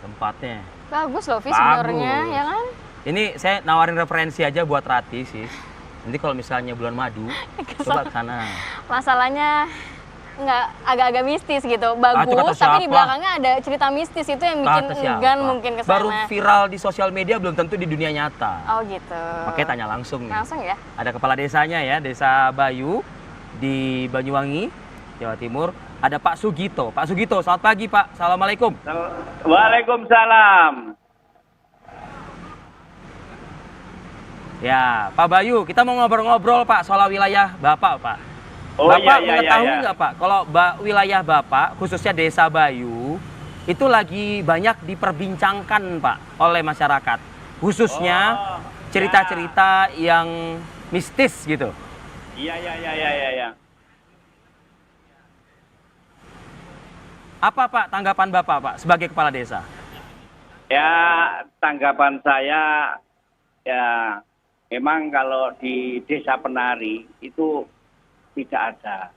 Tempatnya. Bagus loh, Vi, Bagus. sebenarnya, ya kan? Ini saya nawarin referensi aja buat Rati sih. Nanti kalau misalnya bulan madu, coba ke sana. Masalahnya nggak agak-agak mistis gitu. itu Bagus, kata tapi di siapa? belakangnya ada cerita mistis itu yang bikin Kata siapa? enggan mungkin ke sana. Baru viral di sosial media, belum tentu di dunia nyata. Oh gitu. Makanya tanya langsung nih. Langsung ya? Ada kepala desanya ya, Desa Bayu di Banyuwangi, Jawa Timur. Ada Pak Sugito. Pak Sugito, selamat pagi Pak. Assalamualaikum. Waalaikumsalam. Ya, Pak Bayu, kita mau ngobrol-ngobrol Pak soal wilayah Bapak Pak. Oh, Bapak iya, mengetahui iya. nggak Pak, kalau wilayah Bapak, khususnya Desa Bayu, itu lagi banyak diperbincangkan Pak oleh masyarakat. Khususnya cerita-cerita yang mistis gitu. Iya. Apa Pak tanggapan Bapak Pak sebagai kepala desa? Ya, tanggapan saya ya memang kalau di Desa Penari itu tidak ada.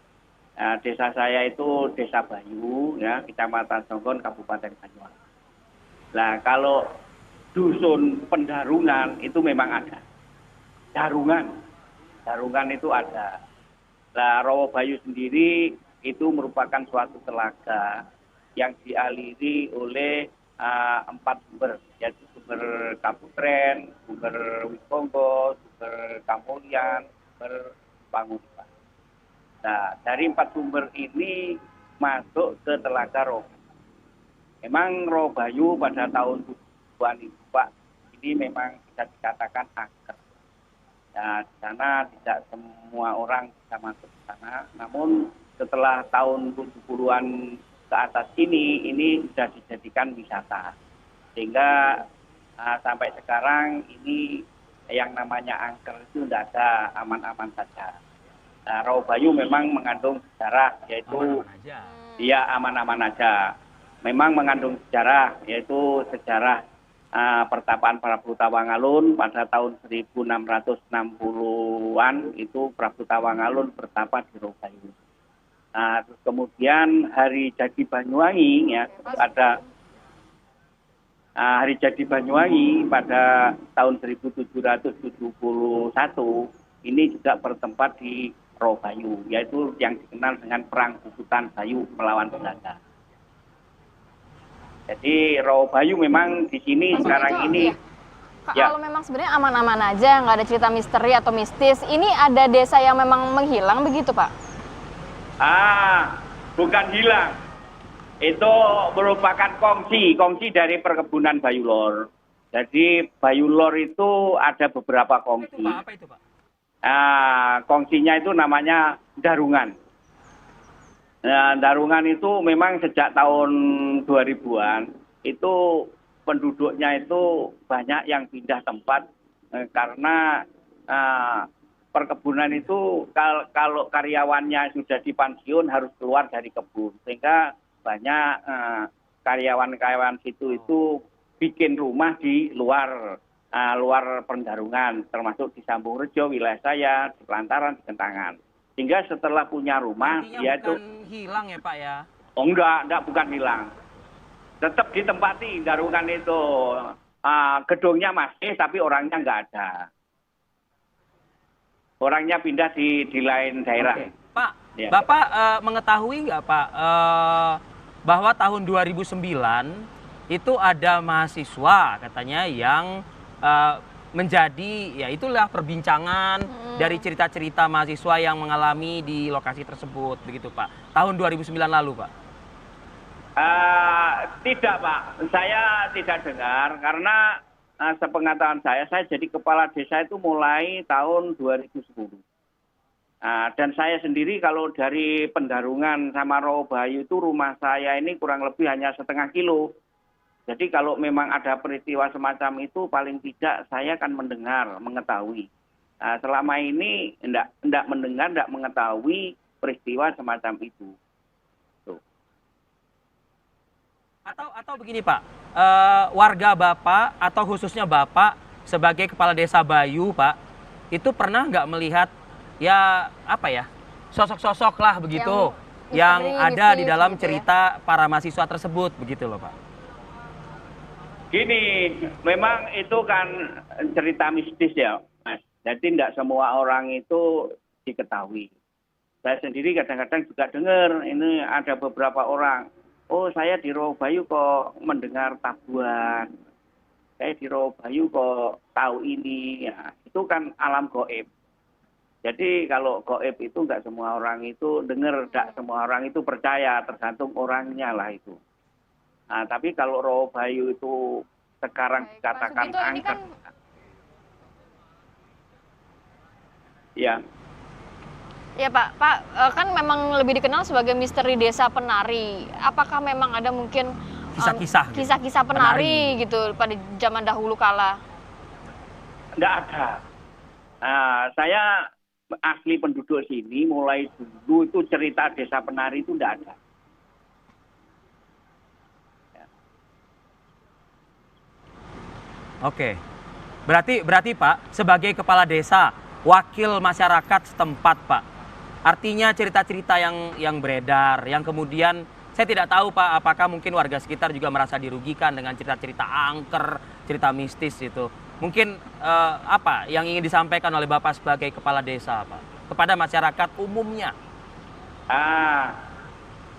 Nah, desa saya itu Desa Bayu, ya, Kecamatan Songgon, Kabupaten Banyuwangi. Nah, kalau dusun pendarungan itu memang ada. Darungan itu ada. Nah, Rawa Bayu sendiri itu merupakan suatu telaga yang dialiri oleh 4 sumber, yaitu sumber Kaputren, sumber Wiskongo, sumber Kamulyan, sumber Panguripan. Nah, dari 4 sumber ini masuk ke telaga Rawa. Memang Rawa Bayu pada tahun 2000-an itu Pak, ini memang bisa dikatakan angker. Nah, di sana tidak semua orang bisa masuk ke sana, namun setelah tahun 70-an ke atas ini sudah dijadikan wisata. Sehingga sampai sekarang ini yang namanya angker itu tidak ada, aman-aman saja. Nah, Rawa Bayu memang mengandung sejarah, yaitu dia aman-aman aja. Memang mengandung sejarah, yaitu sejarah pertapaan Prabu Tawangalun pada tahun 1660-an itu Prabu Tawangalun bertapa di Rawa Bayu. Nah, terus kemudian hari jadi Banyuwangi ya ada hari jadi Banyuwangi pada tahun 1771 ini juga bertempat di Rawa Bayu, yaitu yang dikenal dengan Perang Bukutan Bayu melawan Belanda. Jadi Rawa Bayu memang di sini sekarang ini ya. Kalau memang sebenarnya aman-aman aja, nggak ada cerita misteri atau mistis, ini ada desa yang memang menghilang begitu Pak? Bukan hilang. Itu merupakan kongsi dari perkebunan Bayu Lor. Jadi Bayu Lor itu ada beberapa kongsi. Apa itu Pak? Kongsinya itu namanya Darungan. Nah, Darungan itu memang sejak tahun 2000-an itu penduduknya itu banyak yang pindah tempat karena perkebunan itu kalau karyawannya sudah dipensiun harus keluar dari kebun, sehingga banyak karyawan-karyawan situ itu bikin rumah di luar Pendarungan, termasuk di Sambungrejo wilayah saya, di Pelantaran, di Kentangan. Sehingga setelah punya rumah dia itu hilang ya Pak ya? Oh enggak bukan hilang. Tetap ditempati Darungan itu. Gedungnya masih tapi orangnya enggak ada. Orangnya pindah di lain daerah. Oke. Pak, ya. Bapak mengetahui nggak Pak bahwa tahun 2009 itu ada mahasiswa katanya yang menjadi ya itulah perbincangan dari cerita-cerita mahasiswa yang mengalami di lokasi tersebut begitu Pak. Tahun 2009 lalu Pak. Tidak Pak, saya tidak dengar karena sepengetahuan saya jadi kepala desa itu mulai tahun 2010. Dan saya sendiri kalau dari Pendarungan sama Rawa Bayu itu rumah saya ini kurang lebih hanya setengah kilo. Jadi kalau memang ada peristiwa semacam itu paling tidak saya akan mendengar, mengetahui. Selama ini tidak mendengar, tidak mengetahui peristiwa semacam itu. Tuh. Atau begini Pak, warga Bapak atau khususnya Bapak sebagai kepala desa Bayu Pak, itu pernah nggak melihat ya apa ya sosok-sosok lah begitu yang ada di dalam gitu cerita para mahasiswa tersebut begitu loh Pak? Gini, memang itu kan cerita mistis ya, Mas. Jadi tidak semua orang itu diketahui. Saya sendiri kadang-kadang juga dengar, ini ada beberapa orang, oh saya di Rawabayu kok mendengar tabuhan, saya di Rawabayu kok tahu ini, ya, itu kan alam gaib. Jadi kalau gaib itu nggak semua orang itu dengar, nggak semua orang itu percaya, tergantung orangnya lah itu. Nah, tapi kalau Rawabayu itu sekarang Baik, Pak dikatakan Sugito, ini angker, kan ya. ya Pak, kan memang lebih dikenal sebagai misteri desa penari. Apakah memang ada mungkin Kisah-kisah gitu. kisah-kisah penari gitu pada zaman dahulu kala? Nggak ada. Nah, saya asli penduduk sini, mulai dulu itu cerita desa penari itu nggak ada. Oke. Berarti Pak, sebagai kepala desa, wakil masyarakat setempat Pak. Artinya cerita-cerita yang beredar, yang kemudian saya tidak tahu Pak, apakah mungkin warga sekitar juga merasa dirugikan dengan cerita-cerita angker, cerita mistis itu. Mungkin apa yang ingin disampaikan oleh Bapak sebagai kepala desa Pak kepada masyarakat umumnya?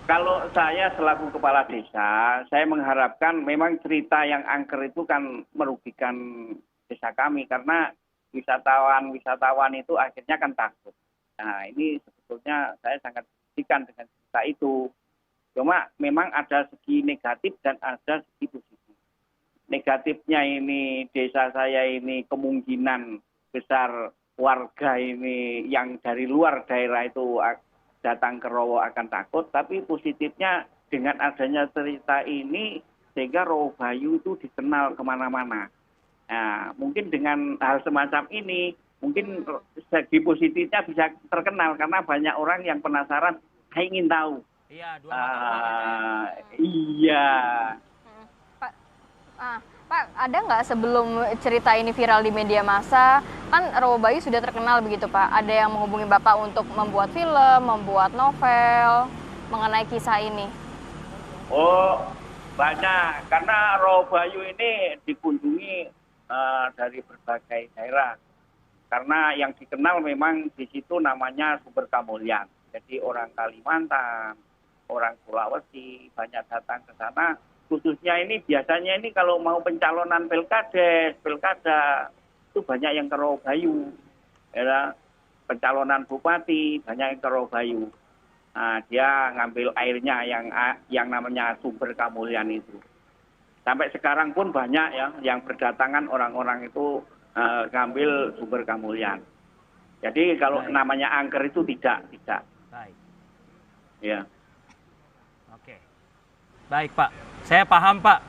Kalau saya selaku kepala desa, saya mengharapkan memang cerita yang angker itu kan merugikan desa kami karena wisatawan itu akhirnya kan takut. Nah, ini sebetulnya saya sangat kritikan dengan cerita itu. Cuma memang ada segi negatif dan ada segi positif. Negatifnya ini desa saya ini kemungkinan besar warga ini yang dari luar daerah itu datang ke Rowo akan takut, tapi positifnya dengan adanya cerita ini sehingga Rawabayu itu dikenal kemana-mana. Nah, mungkin dengan hal semacam ini, mungkin segi positifnya bisa terkenal karena banyak orang yang penasaran, saya ingin tahu. Iya, dua mata uang Iya. Pak, Pak, ada nggak sebelum cerita ini viral di media massa, kan Rawabayu sudah terkenal begitu Pak, ada yang menghubungi Bapak untuk membuat film, membuat novel mengenai kisah ini? Oh, banyak. Karena Rawabayu ini dikunjungi dari berbagai daerah. Karena yang dikenal memang di situ namanya Sumber Kamulyan. Jadi orang Kalimantan, orang Sulawesi banyak datang ke sana. Khususnya ini biasanya ini kalau mau pencalonan pilkada itu banyak yang ke Rawabayu. Ya, pencalonan bupati banyak yang ke Rawabayu. Nah, dia ngambil airnya yang namanya Sumber Kamulyan itu. Sampai sekarang pun banyak ya yang berdatangan orang-orang itu ngambil Sumber Kamulyan. Jadi kalau namanya angker itu tidak. Baik. Ya. Oke. Baik Pak, saya paham Pak.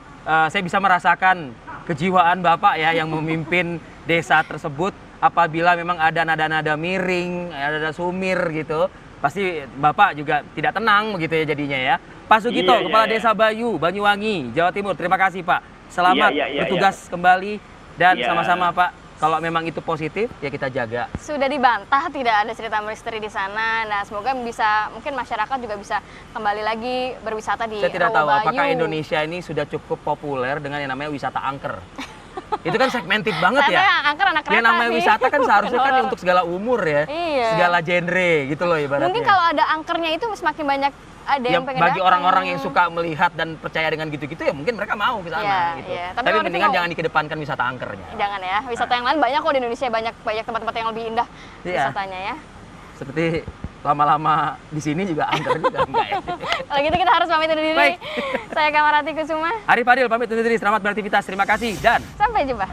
Saya bisa merasakan kejiwaan Bapak ya yang memimpin desa tersebut. Apabila memang ada nada-nada miring, ada nada sumir gitu, pasti Bapak juga tidak tenang begitu ya jadinya ya. Pak Sugito, Kepala Desa Bayu, Banyuwangi, Jawa Timur. Terima kasih Pak. Selamat bertugas kembali dan sama-sama Pak. Kalau memang itu positif, ya kita jaga. Sudah dibantah tidak ada cerita misteri di sana. Nah, semoga bisa mungkin masyarakat juga bisa kembali lagi berwisata di Rawabayu. Saya tidak tahu apakah Indonesia ini sudah cukup populer dengan yang namanya wisata angker. Itu kan segmented banget ya. Angker anak kereta yang namanya sih. wisata kan seharusnya kan untuk segala umur ya. Iya. Segala genre gitu loh ibaratnya. Mungkin kalau ada angkernya itu semakin banyak ada yang pengen bagi datang. orang-orang yang suka melihat dan percaya dengan gitu-gitu ya mungkin mereka mau ke sana Iya, gitu. iya. Tapi mendingan jangan dikedepankan wisata angkernya. Jangan ya. Wisata yang lain banyak kok di Indonesia, banyak tempat-tempat yang lebih indah wisatanya ya. Seperti lama-lama di sini juga angker juga enggak ya. Kalau gitu kita harus pamit undur diri. Baik. Saya Kamarati Kusuma. Arif Fadil pamit undur diri. Selamat beraktivitas. Terima kasih dan Sampai jumpa.